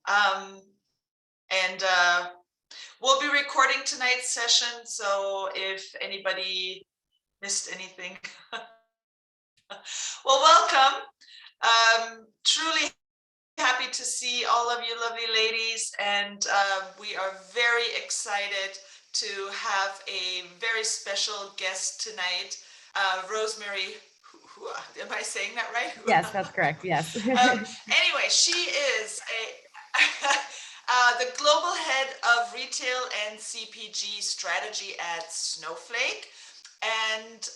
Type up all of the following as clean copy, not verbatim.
And we'll be recording tonight's session, so if anybody missed anything, well, welcome. Truly happy to see all of you lovely ladies, and we are very excited to have a very special guest tonight, Rosemary Hua. Am I saying that right? Yes, that's correct. Yes. Anyway, she is the global head of retail and CPG strategy at Snowflake, and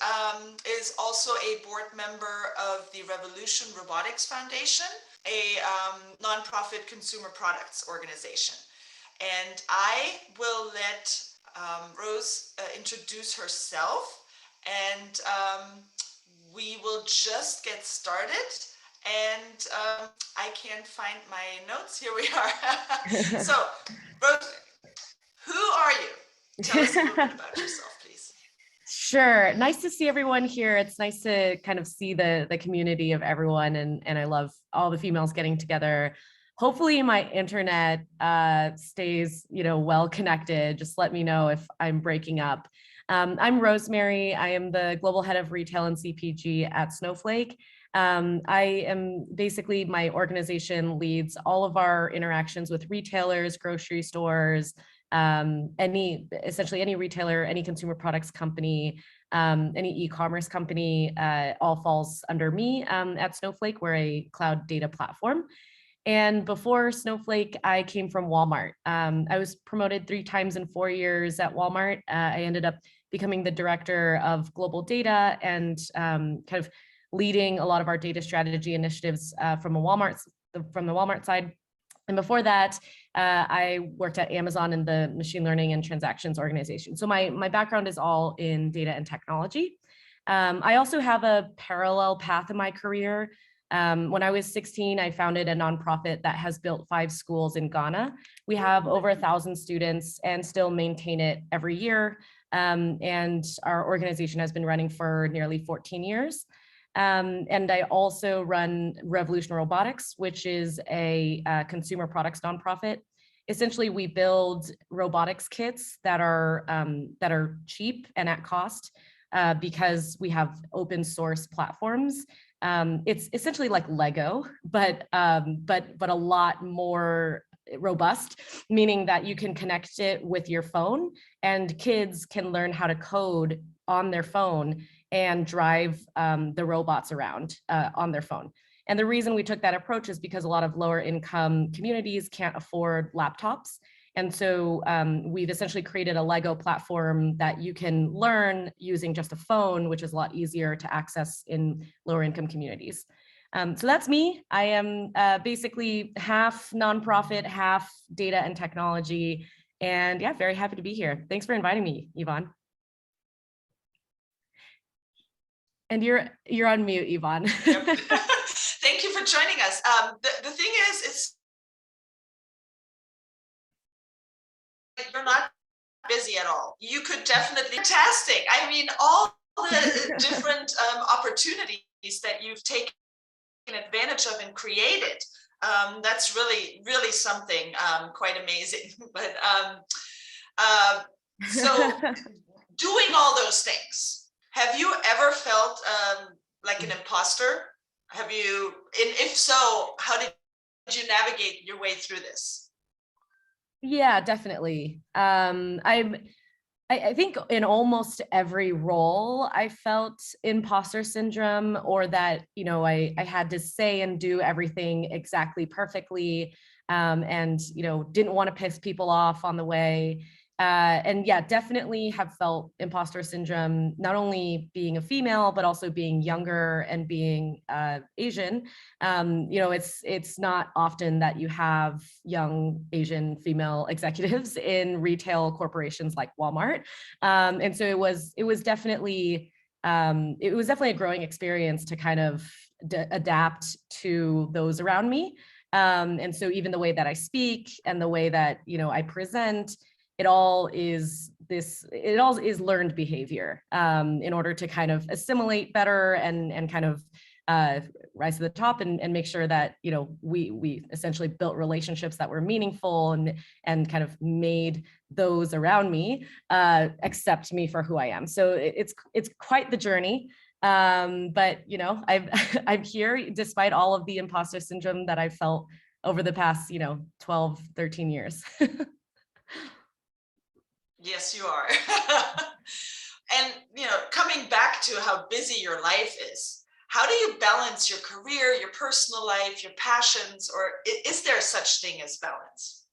is also a board member of the Revolution Robotics Foundation, a nonprofit consumer products organization. And I will let Rose introduce herself, and we will just get started. And I can't find my notes. Here we are. So, Rose, who are you? Tell us a little bit about yourself, please. Sure. Nice to see everyone here. It's nice to kind of see the community of everyone, and I love all the females getting together. Hopefully my internet stays, well connected. Just let me know if I'm breaking up. I'm Rosemary. I am the global head of retail and CPG at Snowflake. I am basically, my organization leads all of our interactions with retailers, grocery stores, essentially any retailer, any consumer products company, any e-commerce company, all falls under me at Snowflake. We're a cloud data platform. And before Snowflake, I came from Walmart. I was promoted 3 times in 4 years at Walmart. I ended up becoming the director of global data and kind of leading a lot of our data strategy initiatives from the Walmart side. And before that, I worked at Amazon in the machine learning and transactions organization. So my background is all in data and technology. I also have a parallel path in my career. When I was 16, I founded a nonprofit that has built 5 schools in Ghana. We have over 1,000 students and still maintain it every year. And our organization has been running for nearly 14 years. And I also run Revolution Robotics, which is a consumer products nonprofit. Essentially, we build robotics kits that are cheap and at cost because we have open source platforms. It's essentially like Lego, but a lot more robust, meaning that you can connect it with your phone, and kids can learn how to code on their phone and drive the robots around on their phone. And the reason we took that approach is because a lot of lower income communities can't afford laptops. And so we've essentially created a Lego platform that you can learn using just a phone, which is a lot easier to access in lower income communities. So that's me. I am basically half nonprofit, half data and technology. And yeah, very happy to be here. Thanks for inviting me, Yvonne. And you're on mute, Yvonne. Yep. Thank you for joining us. The thing is, it's you're not busy at all. You could definitely, fantastic. I mean, all the different opportunities that you've taken advantage of and created. That's really, really something quite amazing. But so doing all those things, have you ever felt like an imposter? Have you, and if so, how did you navigate your way through this? Yeah, definitely. I think in almost every role, I felt imposter syndrome, or that, I had to say and do everything exactly perfectly, and, didn't want to piss people off on the way. And yeah, definitely have felt imposter syndrome, not only being a female, but also being younger and being Asian. It's not often that you have young Asian female executives in retail corporations like Walmart. And so it was definitely a growing experience to kind of adapt to those around me. And so even the way that I speak and the way that, I present, it all is learned behavior in order to kind of assimilate better and kind of rise to the top and make sure that, you know, we essentially built relationships that were meaningful and kind of made those around me accept me for who I am. So it's quite the journey. But you know, I'm here despite all of the imposter syndrome that I've felt over the past, you know, 12, 13 years. Yes, you are. And, you know, coming back to how busy your life is, how do you balance your career, your personal life, your passions, or is there such thing as balance?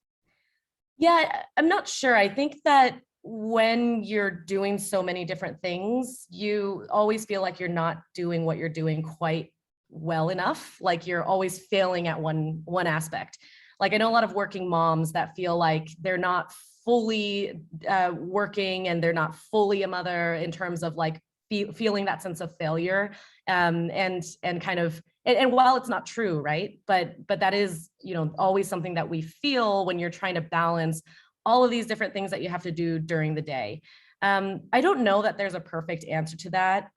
Yeah, I'm not sure. I think that when you're doing so many different things, you always feel like you're not doing what you're doing quite well enough. Like you're always failing at one aspect. Like I know a lot of working moms that feel like they're not fully working and they're not fully a mother in terms of like feeling that sense of failure and kind of and while it's not true, right, but that is, you know, always something that we feel when you're trying to balance all of these different things that you have to do during the day. I don't know that there's a perfect answer to that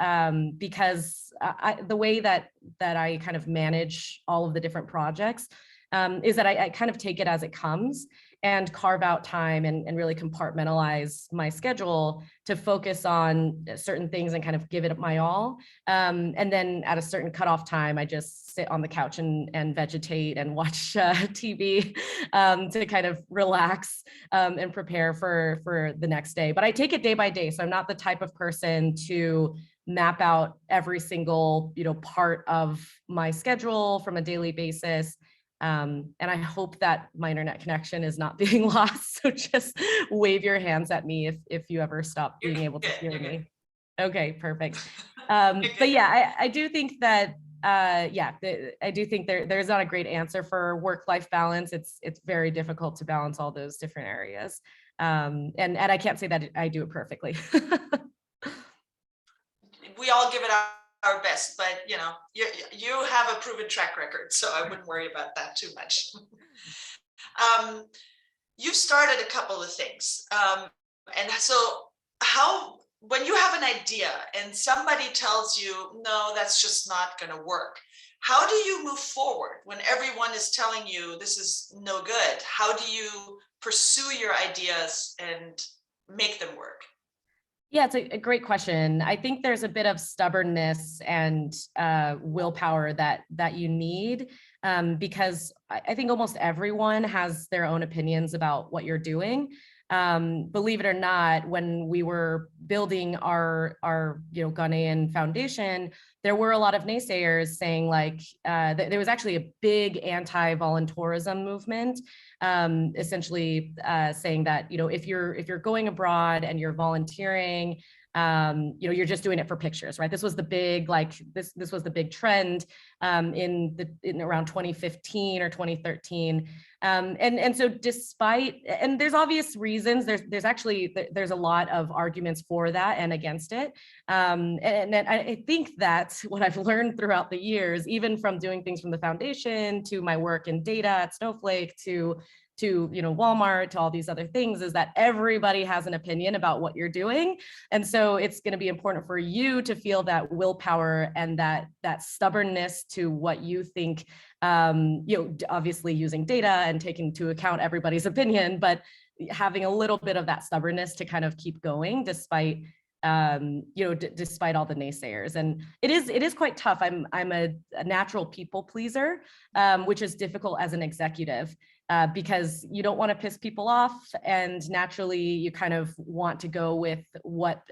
because the way that I kind of manage all of the different projects is that I kind of take it as it comes and carve out time and really compartmentalize my schedule to focus on certain things and kind of give it my all. And then at a certain cutoff time, I just sit on the couch and vegetate and watch TV to kind of relax and prepare for the next day. But I take it day by day. So I'm not the type of person to map out every single, you know, part of my schedule from a daily basis. And I hope that my internet connection is not being lost. So just wave your hands at me if you ever stop being able to hear me. Okay, perfect. But yeah, I do think that I do think there's not a great answer for work-life balance. It's very difficult to balance all those different areas. And I can't say that I do it perfectly. We all give it our best, but you know, you have a proven track record, so I wouldn't worry about that too much. You've started a couple of things, and so when you have an idea and somebody tells you, no, that's just not going to work, how do you move forward when everyone is telling you this is no good? How do you pursue your ideas and make them work? Yeah, it's a great question. I think there's a bit of stubbornness and willpower that you need because I think almost everyone has their own opinions about what you're doing. Believe it or not, when we were building our you know, Ghanaian foundation, there were a lot of naysayers saying like there was actually a big anti-voluntourism movement, essentially saying that, you know, if you're going abroad and you're volunteering, you know, you're just doing it for pictures, right? This was the big this was the big trend in around 2015 or 2013. And so despite, and there's obvious reasons, there's a lot of arguments for that and against it. And I think that what I've learned throughout the years, even from doing things from the foundation to my work in data at Snowflake to you know, Walmart, to all these other things, is that everybody has an opinion about what you're doing. And so it's going to be important for you to feel that willpower and that stubbornness to what you think, you know, obviously using data and taking into account everybody's opinion, but having a little bit of that stubbornness to kind of keep going despite you know, despite all the naysayers. And it is quite tough. I'm a natural people pleaser, which is difficult as an executive. Because you don't want to piss people off, and naturally you kind of want to go with what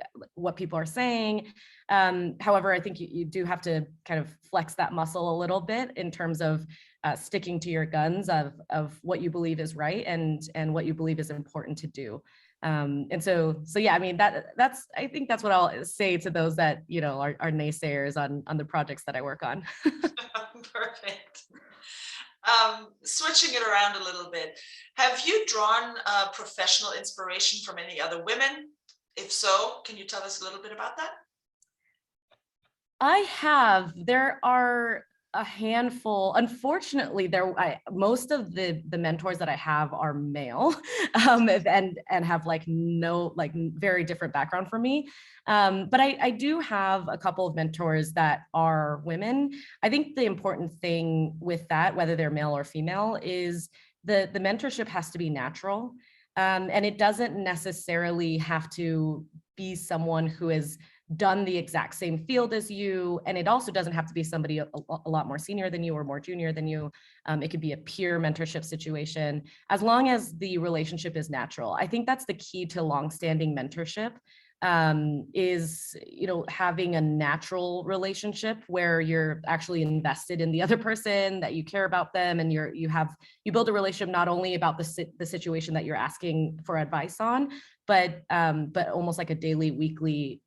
people are saying. However, I think you do have to kind of flex that muscle a little bit in terms of sticking to your guns of what you believe is right and what you believe is important to do. And so yeah, I mean, I think that's what I'll say to those that, you know, are naysayers on the projects that I work on. Perfect. Switching it around a little bit, have you drawn professional inspiration from any other women? If so, can you tell us a little bit about that? I have. There are a handful. Unfortunately, most of the mentors that I have are male, and have like no like very different background from me. But I do have a couple of mentors that are women. I think the important thing with that, whether they're male or female, is the mentorship has to be natural, and it doesn't necessarily have to be someone who is done the exact same field as you. And it also doesn't have to be somebody a lot more senior than you or more junior than you. It could be a peer mentorship situation, as long as the relationship is natural. I think that's the key to longstanding mentorship, is, having a natural relationship where you're actually invested in the other person, that you care about them, and you build a relationship not only about the situation that you're asking for advice on, but almost like a daily, weekly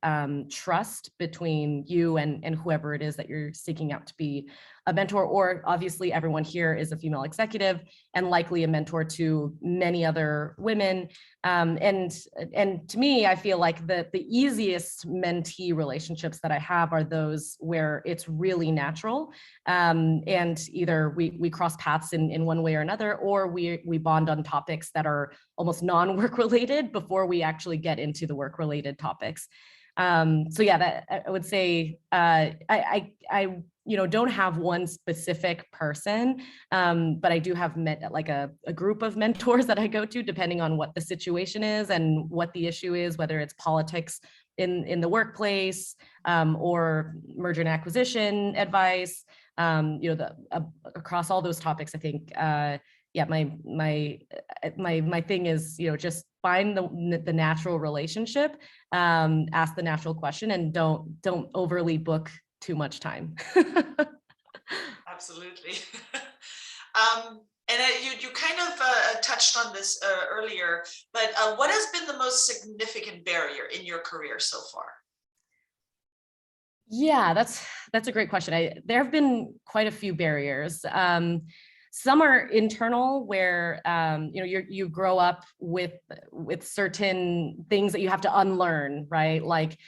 trust between you and whoever it is that you're seeking out to be a mentor. Or obviously everyone here is a female executive and likely a mentor to many other women. And to me, I feel like the easiest mentee relationships that I have are those where it's really natural, and either we cross paths in one way or another, or we bond on topics that are almost non-work related before we actually get into the work related topics. So yeah, that I would say, I don't have one specific person, but I do have like a group of mentors that I go to depending on what the situation is and what the issue is, whether it's politics in the workplace, or merger and acquisition advice, across all those topics. I think, yeah, my thing is, just find the natural relationship, ask the natural question, and don't overly book too much time. Absolutely. And you kind of touched on this earlier, but what has been the most significant barrier in your career so far? Yeah, that's a great question. There have been quite a few barriers. Some are internal, where you grow up with certain things that you have to unlearn, right? Like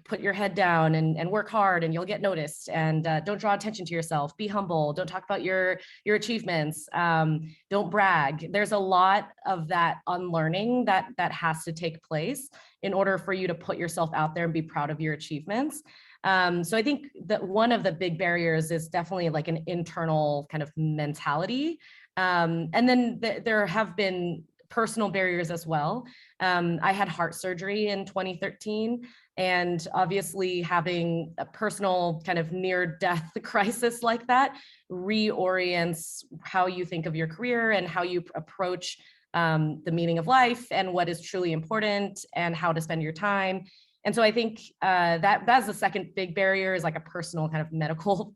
put your head down and work hard, and you'll get noticed. And don't draw attention to yourself. Be humble. Don't talk about your achievements. Don't brag. There's a lot of that unlearning that has to take place in order for you to put yourself out there and be proud of your achievements. So I think that one of the big barriers is definitely like an internal kind of mentality. And then there have been personal barriers as well. I had heart surgery in 2013, and obviously having a personal kind of near-death crisis like that reorients how you think of your career and how you approach the meaning of life and what is truly important and how to spend your time. And so I think that's the second big barrier, is like a personal kind of medical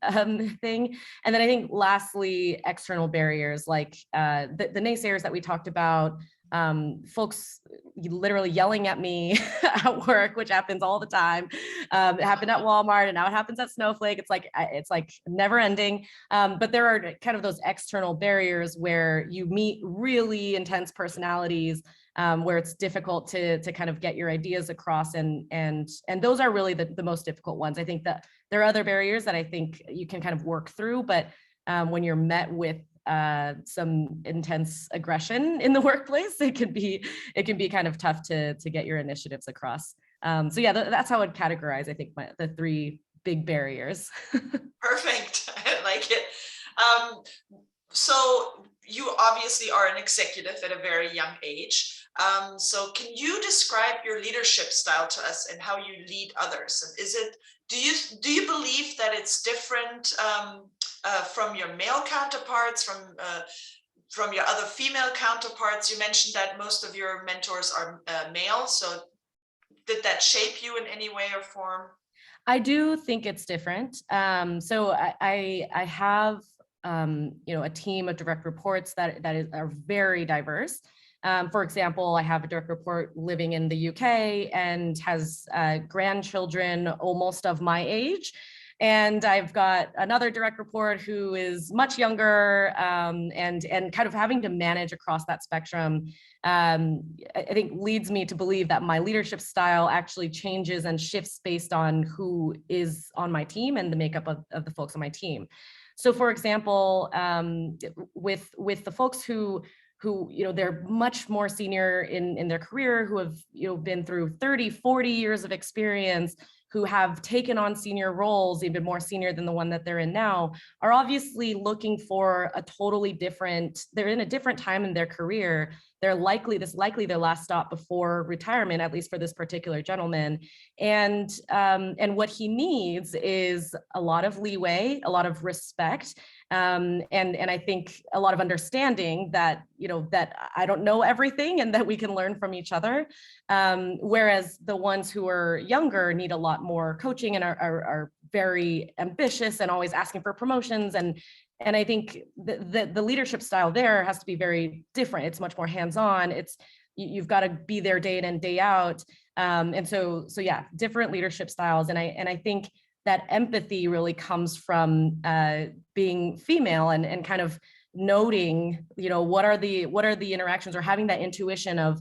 thing. And then I think lastly, external barriers, like the naysayers that we talked about, folks literally yelling at me at work, which happens all the time. It happened at Walmart, and now it happens at Snowflake. It's like never ending. But there are kind of those external barriers where you meet really intense personalities, where it's difficult to kind of get your ideas across, and those are really the most difficult ones. I think that there are other barriers that I think you can kind of work through, but when you're met with some intense aggression in the workplace, it can be kind of tough to get your initiatives across. So yeah, that's how I'd categorize, I think, the three big barriers. Perfect. I like it. So you obviously are an executive at a very young age. So can you describe your leadership style to us and how you lead others? And do you believe that it's different from your male counterparts, from your other female counterparts? You mentioned that most of your mentors are male. So did that shape you in any way or form? I do think it's different. So I have a team of direct reports that are very diverse. For example, I have a direct report living in the UK and has grandchildren almost of my age. And I've got another direct report who is much younger, and kind of having to manage across that spectrum, I think leads me to believe that my leadership style actually changes and shifts based on who is on my team and the makeup of the folks on my team. So for example, with the folks who they're much more senior in their career, who have been through 30, 40 years of experience, who have taken on senior roles, even more senior than the one that they're in now, are obviously looking for a totally different, they're in a different time in their career. They're likely their last stop before retirement, at least for this particular gentleman. And what he needs is a lot of leeway, a lot of respect, and I think a lot of understanding that that I don't know everything and that we can learn from each other. Whereas the ones who are younger need a lot more coaching and are very ambitious and always asking for promotions. And I think the leadership style there has to be very different. It's much more hands-on. You've got to be there day in and day out. And so yeah, different leadership styles. And I think that empathy really comes from being female and kind of noting, what are the interactions, or having that intuition of,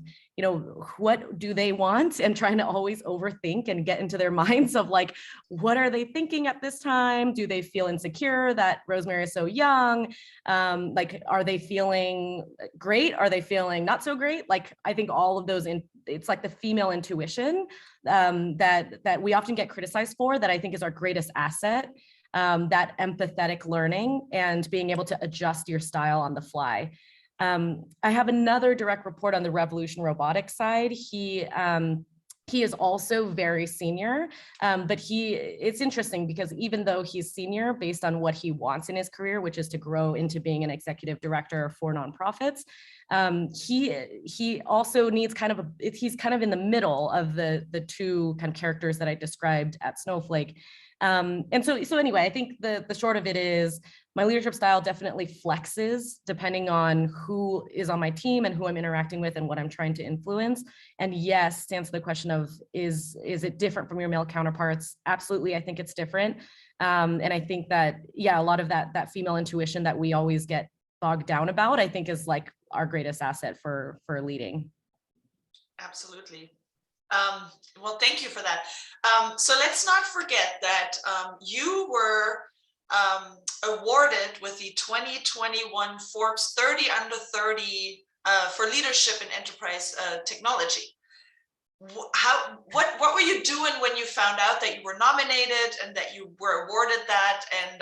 what do they want, and trying to always overthink and get into their minds of like, what are they thinking at this time? Do they feel insecure that Rosemary is so young? Like, are they feeling great? Are they feeling not so great? Like, I think all of those, it's like the female intuition that we often get criticized for, that I think is our greatest asset. That empathetic learning and being able to adjust your style on the fly. I have another direct report on the Revolution Robotics side. He is also very senior, but it's interesting because even though he's senior based on what he wants in his career, which is to grow into being an executive director for nonprofits, he also needs he's kind of in the middle of the two kind of characters that I described at Snowflake. And so anyway, I think the short of it is my leadership style definitely flexes depending on who is on my team and who I'm interacting with and what I'm trying to influence. And yes, to answer the question of is it different from your male counterparts? Absolutely, I think it's different. And I think that, yeah, a lot of that female intuition that we always get bogged down about, I think is like our greatest asset for leading. Absolutely. Well, thank you for that. So let's not forget that you were awarded with the 2021 Forbes 30 under 30 for leadership in enterprise technology. What were you doing when you found out that you were nominated and that you were awarded that? And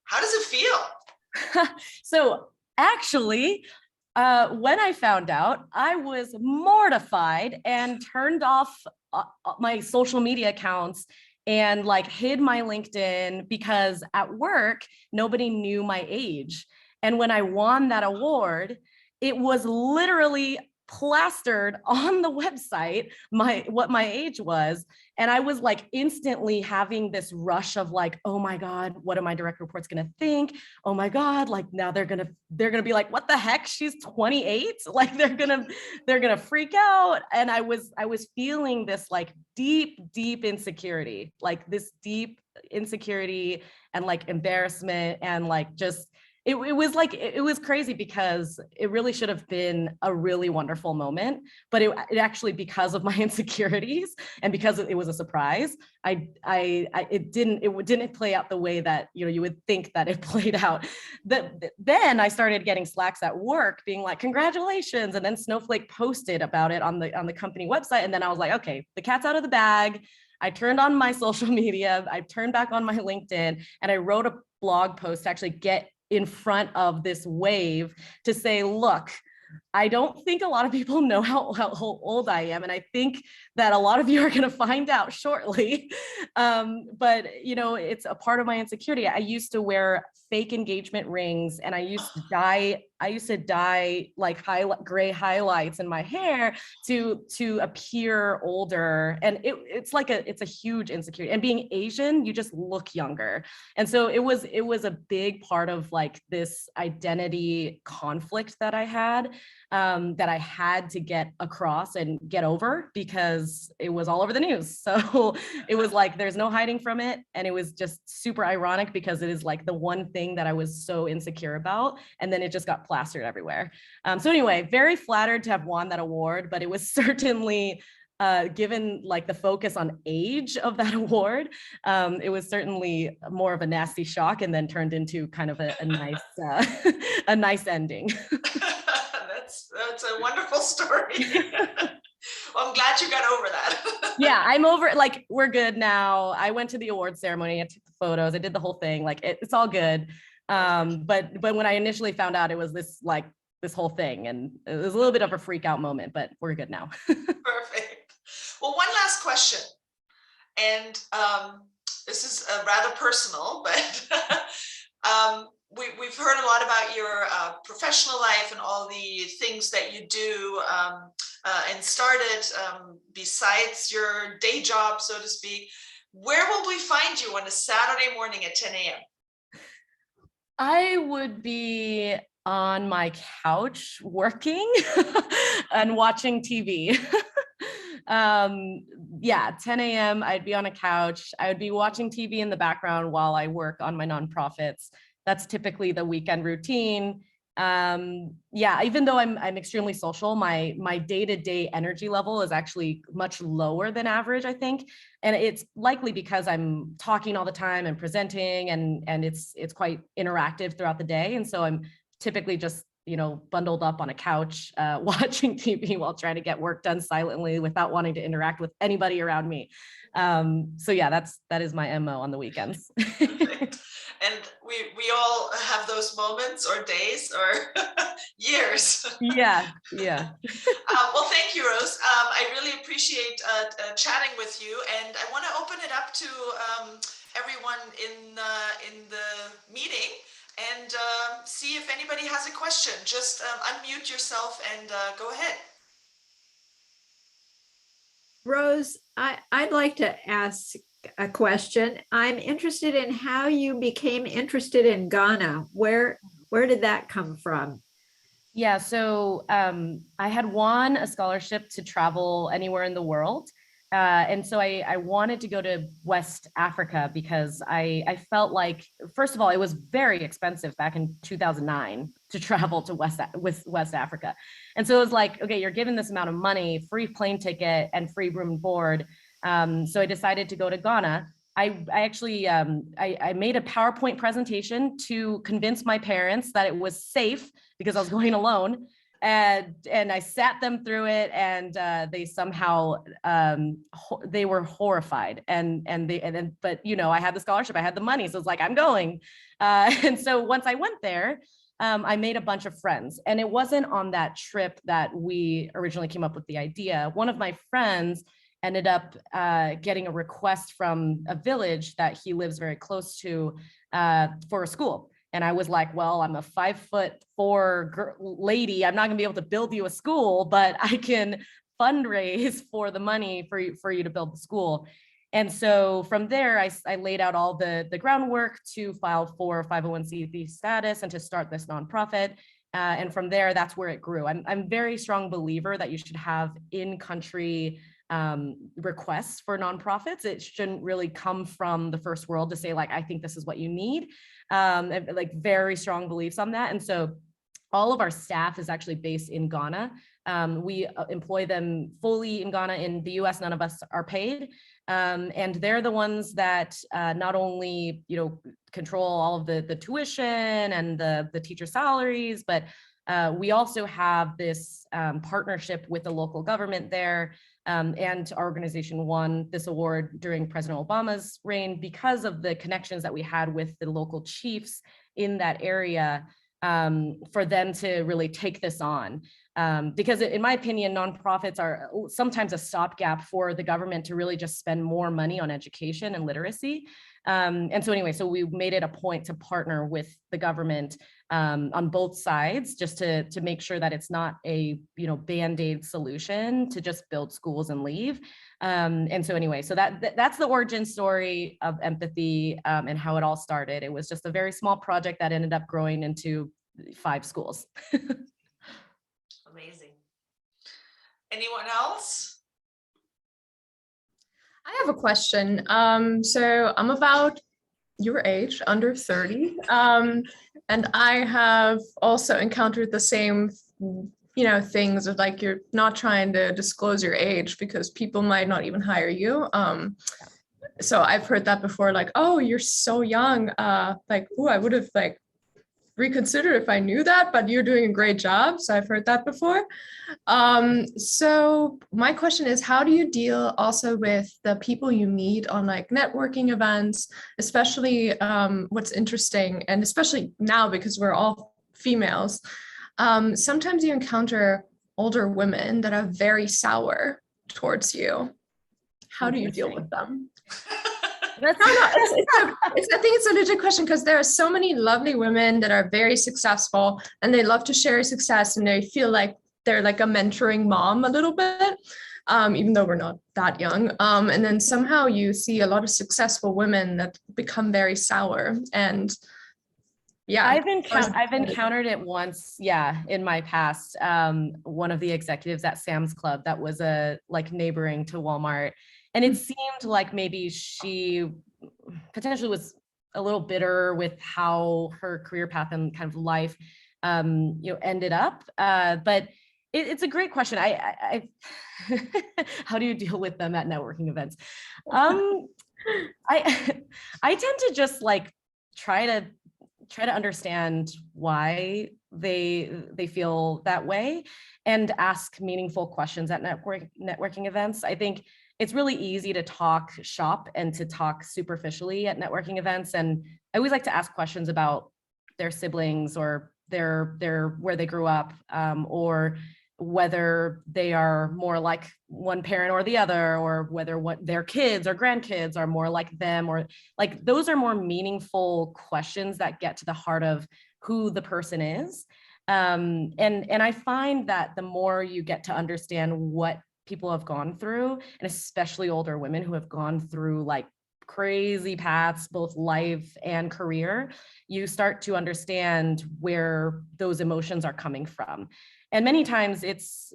how does it feel? So actually, when I found out, I was mortified and turned off my social media accounts and like hid my LinkedIn because at work, nobody knew my age. And when I won that award, it was literally plastered on the website, what my age was. And I was like instantly having this rush of like, oh my God, what are my direct reports gonna think? Oh my God, like now they're gonna be like, what the heck? She's 28. Like they're gonna freak out. And I was feeling this like deep insecurity, like this deep insecurity and like embarrassment and like just it was crazy because it really should have been a really wonderful moment, but it actually, because of my insecurities and because it was a surprise, it didn't play out the way that you would think that it played out. Then I started getting slacks at work being like, congratulations, and then Snowflake posted about it on the company website, and then I was like, okay, the cat's out of the bag. I turned on my social media, I turned back on my LinkedIn, and I wrote a blog post to actually get in front of this wave to say, look, I don't think a lot of people know how old I am. And I think that a lot of you are going to find out shortly. But, it's a part of my insecurity. I used to wear fake engagement rings and I used to dye I used to dye like gray highlights in my hair to appear older. And it's a huge insecurity. And being Asian, you just look younger. And so it was a big part of like this identity conflict that I had, that I had to get across and get over, because it was all over the news. So it was like, there's no hiding from it. And it was just super ironic because it is like the one thing that I was so insecure about. And then it just got plastered everywhere. So anyway, very flattered to have won that award, but it was certainly, given like the focus on age of that award, it was certainly more of a nasty shock, and then turned into kind of a nice, a nice ending. That's a wonderful story. Well, I'm glad you got over that. Yeah, I'm over it. Like, we're good now. I went to the award ceremony, I took the photos, I did the whole thing. Like, it's all good. But when I initially found out, it was this whole thing, and it was a little bit of a freak out moment, but we're good now. Perfect. Well, one last question, and this is rather personal, but we've heard a lot about your professional life and all the things that you do and started besides your day job, so to speak. Where will we find you on a Saturday morning at 10 a.m.? I would be on my couch working and watching TV. Yeah, 10 a.m. I'd be on a couch. I would be watching TV in the background while I work on my nonprofits. That's typically the weekend routine. Yeah, even though I'm extremely social, my day-to-day energy level is actually much lower than average, I think. And it's likely because I'm talking all the time and presenting, and it's quite interactive throughout the day. And so I'm typically just, bundled up on a couch, watching TV while trying to get work done silently without wanting to interact with anybody around me. So yeah, that is my MO on the weekends. And we all have those moments or days or years. Yeah. Well, thank you, Rose. I really appreciate chatting with you, and I want to open it up to everyone in the meeting and see if anybody has a question. Just unmute yourself and go ahead. Rose, I'd like to ask a question. I'm interested in how you became interested in Ghana. Where did that come from? Yeah, so I had won a scholarship to travel anywhere in the world. And so I wanted to go to West Africa because I felt like, first of all, it was very expensive back in 2009 to travel to West Africa. And so it was like, okay, you're given this amount of money, free plane ticket and free room and board. So I decided to go to Ghana. I actually, I made a PowerPoint presentation to convince my parents that it was safe because I was going alone. And I sat them through it, and they somehow they were horrified. But I had the scholarship, I had the money, so it's like, I'm going. And so once I went there, I made a bunch of friends, and it wasn't on that trip that we originally came up with the idea. One of my friends ended up getting a request from a village that he lives very close to for a school. And I was like, well, I'm a 5'4" lady. I'm not gonna be able to build you a school, but I can fundraise for the money for you to build the school. And so from there, I laid out all the groundwork to file for 501c3 status and to start this nonprofit. And from there, that's where it grew. I'm a very strong believer that you should have in-country requests for nonprofits. It shouldn't really come from the first world to say, like, I think this is what you need. Like, very strong beliefs on that. And so all of our staff is actually based in Ghana. We employ them fully in Ghana. In the US, none of us are paid. And they're the ones that not only, control all of the tuition and the teacher salaries, but we also have this partnership with the local government there. And our organization won this award during President Obama's reign because of the connections that we had with the local chiefs in that area, for them to really take this on. Because in my opinion, nonprofits are sometimes a stopgap for the government to really just spend more money on education and literacy. And so anyway, so we made it a point to partner with the government on both sides, just to make sure that it's not a band-aid solution to just build schools and leave. And so anyway, so that's the origin story of Empathy, and how it all started. It was just a very small project that ended up growing into 5 schools. Amazing. Anyone else? I have a question. So I'm about your age, under 30. And I have also encountered the same, things of like, you're not trying to disclose your age because people might not even hire you. So I've heard that before, like, oh, you're so young. Like, oh, I would have like reconsider if I knew that, but you're doing a great job. So I've heard that before. So my question is, how do you deal also with the people you meet on like networking events, especially what's interesting, and especially now because we're all females, sometimes you encounter older women that are very sour towards you. How do you deal with them? I think it's a legit question, because there are so many lovely women that are very successful and they love to share success, and they feel like they're like a mentoring mom a little bit, even though we're not that young. And then somehow you see a lot of successful women that become very sour. And yeah, I've encountered it once, in my past. One of the executives at Sam's Club that was like neighboring to Walmart. And it seemed like maybe she potentially was a little bitter with how her career path and kind of life, ended up. But it's a great question. I how do you deal with them at networking events? I tend to just like try to understand why they feel that way, and ask meaningful questions at networking events. I think it's really easy to talk shop and to talk superficially at networking events. And I always like to ask questions about their siblings, or their where they grew up, or whether they are more like one parent or the other, or whether what their kids or grandkids are more like them, or like those are more meaningful questions that get to the heart of who the person is. And I find that the more you get to understand what people have gone through, and especially older women who have gone through like crazy paths, both life and career, you start to understand where those emotions are coming from. And many times it's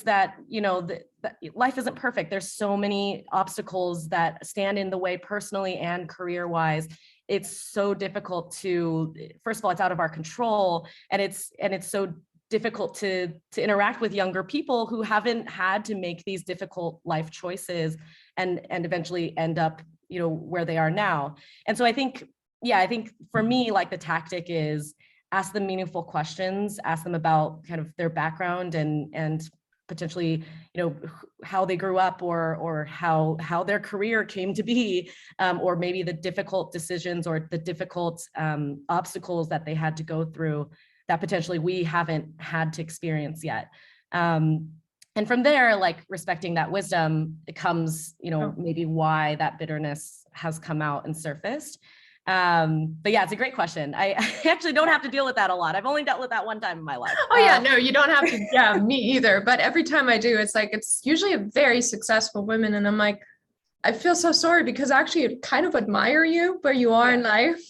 that, that life isn't perfect. There's so many obstacles that stand in the way personally and career-wise. It's so difficult to, first of all, it's out of our control, and it's so difficult to interact with younger people who haven't had to make these difficult life choices and eventually end up, where they are now. And so I think for me, like the tactic is ask them meaningful questions, ask them about kind of their background and potentially, how they grew up, or how their career came to be, or maybe the difficult decisions or the difficult obstacles that they had to go through that potentially we haven't had to experience yet. And from there, like respecting that wisdom, it comes, maybe why that bitterness has come out and surfaced. But yeah, it's a great question. I actually don't have to deal with that a lot. I've only dealt with that one time in my life. Oh yeah, no, you don't have to. Yeah, me either. But every time I do, it's like, it's usually a very successful women. And I'm like, I feel so sorry, because actually I kind of admire you where you are in life.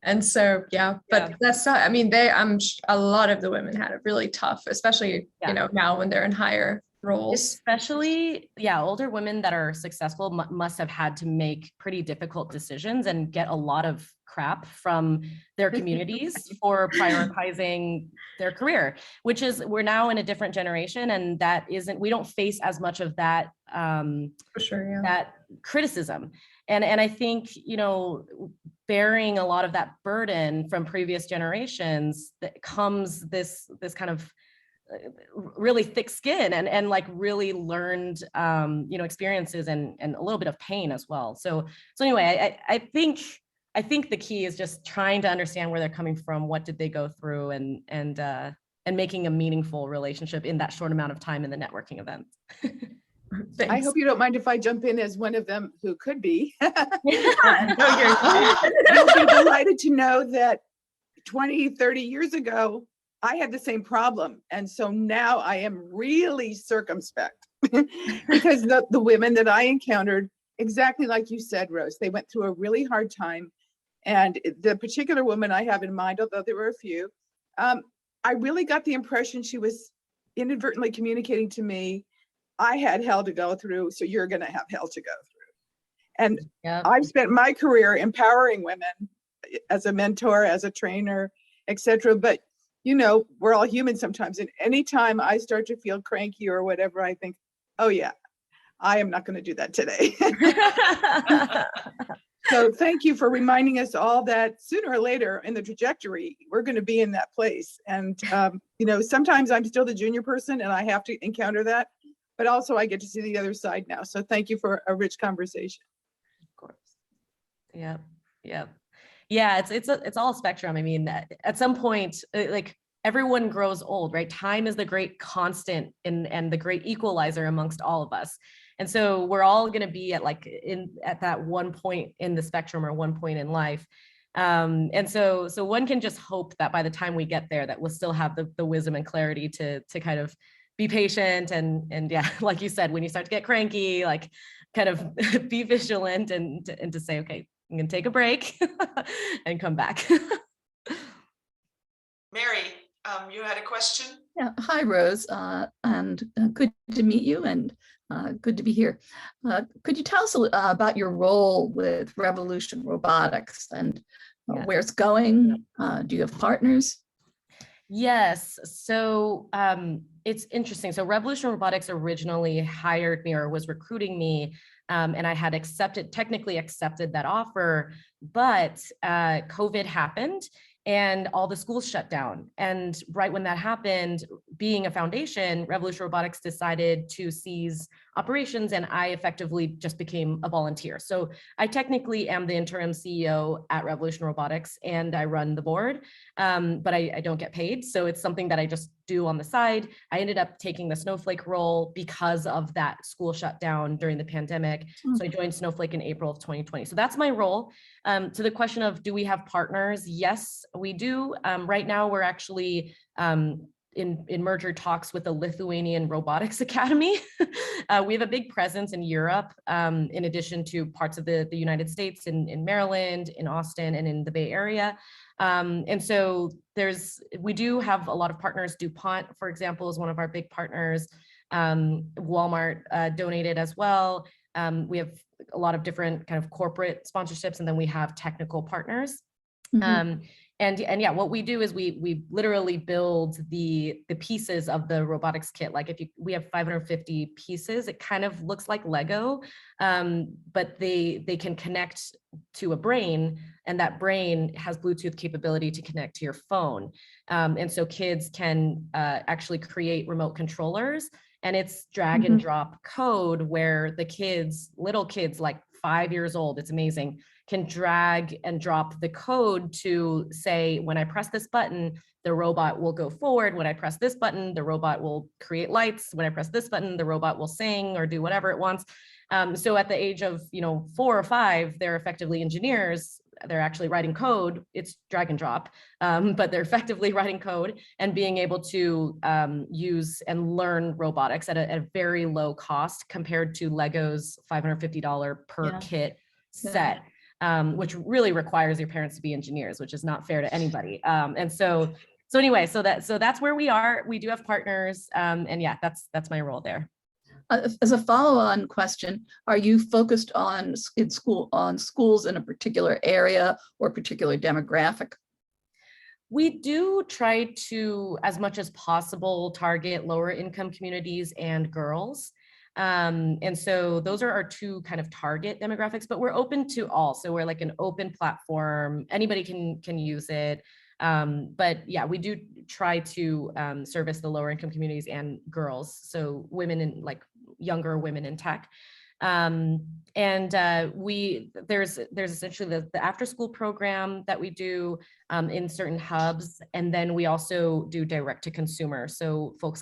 And so, but that's not, I mean, a lot of the women had it really tough, especially, now when they're in higher roles. Especially, older women that are successful must have had to make pretty difficult decisions and get a lot of crap from their communities for prioritizing their career, which is, we're now in a different generation, and we don't face as much of that, for sure, that criticism. And I think, bearing a lot of that burden from previous generations, that comes this kind of really thick skin and like really learned, experiences and a little bit of pain as well. So anyway, I think the key is just trying to understand where they're coming from, what did they go through, and making a meaningful relationship in that short amount of time in the networking event. Thanks. I hope you don't mind if I jump in as one of them who could be. No, you're You'll be delighted to know that 20, 30 years ago, I had the same problem. And so now I am really circumspect because the women that I encountered, exactly like you said, Rose, they went through a really hard time. And the particular woman I have in mind, although there were a few, I really got the impression she was inadvertently communicating to me, I had hell to go through, so you're going to have hell to go through. And Yep. I've spent my career empowering women as a mentor, as a trainer, etc. But you know, we're all human sometimes. And anytime I start to feel cranky or whatever, I think, oh yeah, I am not going to do that today. So thank you for reminding us all that sooner or later in the trajectory, we're going to be in that place. And, you know, sometimes I'm still the junior person and I have to encounter that, but also I get to see the other side now. So thank you for a rich conversation. Of course. Yep. Yep. Yeah. It's all a spectrum. I mean, at some point, like everyone grows old, right? Time is the great constant and the great equalizer amongst all of us. And so we're all going to be at at that one point in the spectrum or one point in life. And so one can just hope that by the time we get there, that we'll still have the wisdom and clarity to kind of be patient and yeah, like you said, when you start to get cranky, like kind of be vigilant and to say, okay, I'm going to take a break and come back. Mary, you had a question? Yeah. Hi, Rose, and good to meet you and good to be here. Could you tell us about your role with Revolution Robotics and where it's going? Do you have partners? Yes. So it's interesting. So Revolution Robotics originally hired me or was recruiting me, and I had technically accepted that offer, but COVID happened and all the schools shut down. And right when that happened, being a foundation, Revolution Robotics decided to cease operations, and I effectively just became a volunteer. So I technically am the interim CEO at Revolution Robotics, and I run the board, but I don't get paid. So it's something that I just do on the side. I ended up taking the Snowflake role because of that school shutdown during the pandemic. So I joined Snowflake in April of 2020. So that's my role. To the question of, do we have partners? Yes, we do. Right now, we're actually in merger talks with the Lithuanian Robotics Academy. We have a big presence in Europe, in addition to parts of the United States, in Maryland, in Austin, and in the Bay Area. And so we do have a lot of partners. DuPont, for example, is one of our big partners. Walmart donated as well. We have a lot of different kind of corporate sponsorships, and then we have technical partners. Mm-hmm. And yeah, what we do is we literally build the pieces of the robotics kit. Like we have 550 pieces. It kind of looks like Lego, but they can connect to a brain, and that brain has Bluetooth capability to connect to your phone. And so kids can actually create remote controllers, and it's drag and drop code where the little kids like 5 years old, it's amazing, can drag and drop the code to say, when I press this button, the robot will go forward. When I press this button, the robot will create lights. When I press this button, the robot will sing or do whatever it wants. So at the age of 4 or 5, they're effectively engineers. They're actually writing code. It's drag and drop, but they're effectively writing code and being able to use and learn robotics at a very low cost compared to Lego's $550 per kit set, which really requires your parents to be engineers, which is not fair to anybody. And so anyway, so that's where we are. We do have partners, and yeah, that's my role there. As a follow-on question, are you focused on schools in a particular area or particular demographic? We do try to, as much as possible, target lower income communities and girls. And so those are our two kind of target demographics, but we're open to all. So we're like an open platform. Anybody can use it. But yeah, we do try to service the lower income communities and girls. So women in younger women in tech. There's essentially the after school program that we do in certain hubs, and then we also do direct to consumer. So folks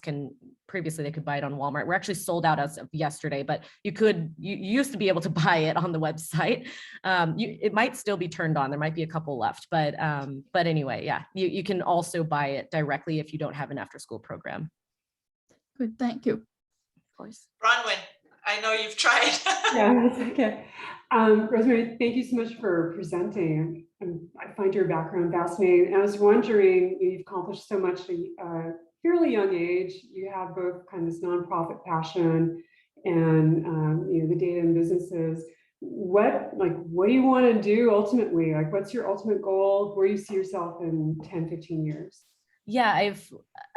previously they could buy it on Walmart. We're actually sold out as of yesterday, but you used to be able to buy it on the website. It might still be turned on. There might be a couple left, but anyway, yeah, you can also buy it directly if you don't have an after school program. Good, thank you. Of course. Bronwyn, I know you've tried. Yeah, that's okay. Rosemary, thank you so much for presenting. I find your background fascinating. I was wondering, you've accomplished so much at a fairly young age. You have both kind of this nonprofit passion and the data and businesses. What do you want to do ultimately? Like, what's your ultimate goal? Where do you see yourself in 10, 15 years? Yeah,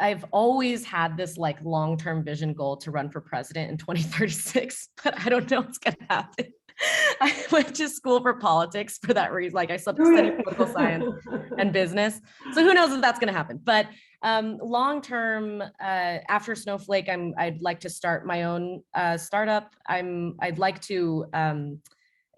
I've always had this like long-term vision goal to run for president in 2036, but I don't know what's gonna happen. I went to school for politics for that reason. Like I studied political science and business. So who knows if that's gonna happen. But long-term, after Snowflake, I'd like to start my own startup. I'd like to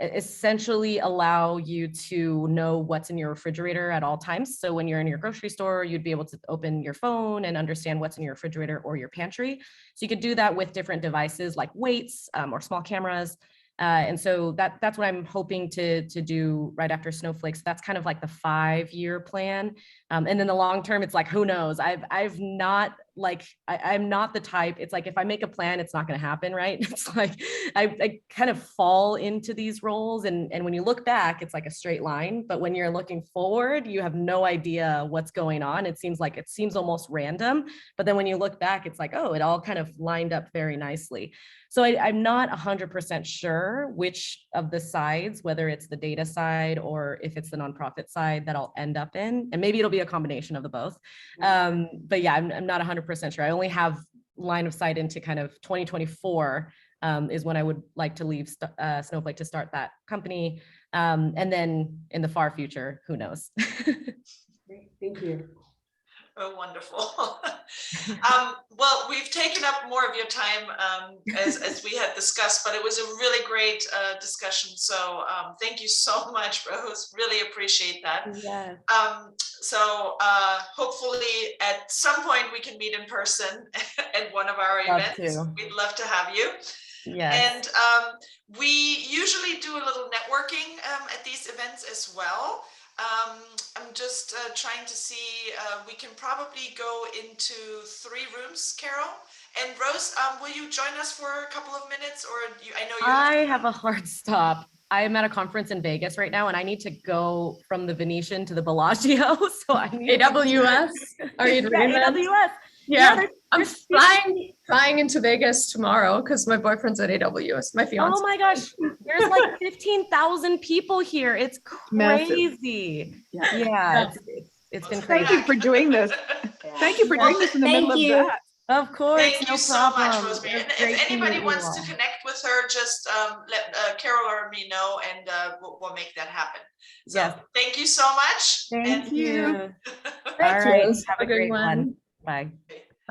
essentially allow you to know what's in your refrigerator at all times. So when you're in your grocery store, you'd be able to open your phone and understand what's in your refrigerator or your pantry. So you could do that with different devices like weights or small cameras. And so that's what I'm hoping to do right after Snowflake. So that's kind of like the 5-year plan. And then the long term, it's like, who knows? I'm not the type, it's like, if I make a plan, it's not going to happen, right? It's like, I kind of fall into these roles. And when you look back, it's like a straight line. But when you're looking forward, you have no idea what's going on. It seems almost random. But then when you look back, it's like, oh, it all kind of lined up very nicely. So I'm not 100% sure which of the sides, whether it's the data side or if it's the nonprofit side that I'll end up in. And maybe it'll be a combination of the both. But yeah, I'm not 100% sure. I only have line of sight into kind of 2024 is when I would like to leave Snowflake to start that company. And then in the far future, who knows? Great, thank you. Oh, wonderful. Well, we've taken up more of your time as we had discussed, but it was a really great discussion. So thank you so much, Rose. Really appreciate that. Yeah. So hopefully at some point we can meet in person at one of our events. We'd love to have you. Yes. And we usually do a little networking at these events as well. I'm just trying to see, we can probably go into 3 rooms, Carol. And Rose, will you join us for a couple of minutes, or I know you have a hard stop. I am at a conference in Vegas right now, and I need to go from the Venetian to the Bellagio. So I need AWS? Are you doing that? AWS. Yeah, I'm flying into Vegas tomorrow because my boyfriend's at AWS, my fiance. Oh my gosh, there's like 15,000 people here. It's crazy. Yeah, it's been crazy. Thank you for doing this. Thank you for doing this in the middle of that. Of course. Thank you so much, Rosemary. And if anybody wants to connect with her, just let Carol or me know, and we'll make that happen. So yes. Thank you so much. Thank you. All right. Have a great one. Bye.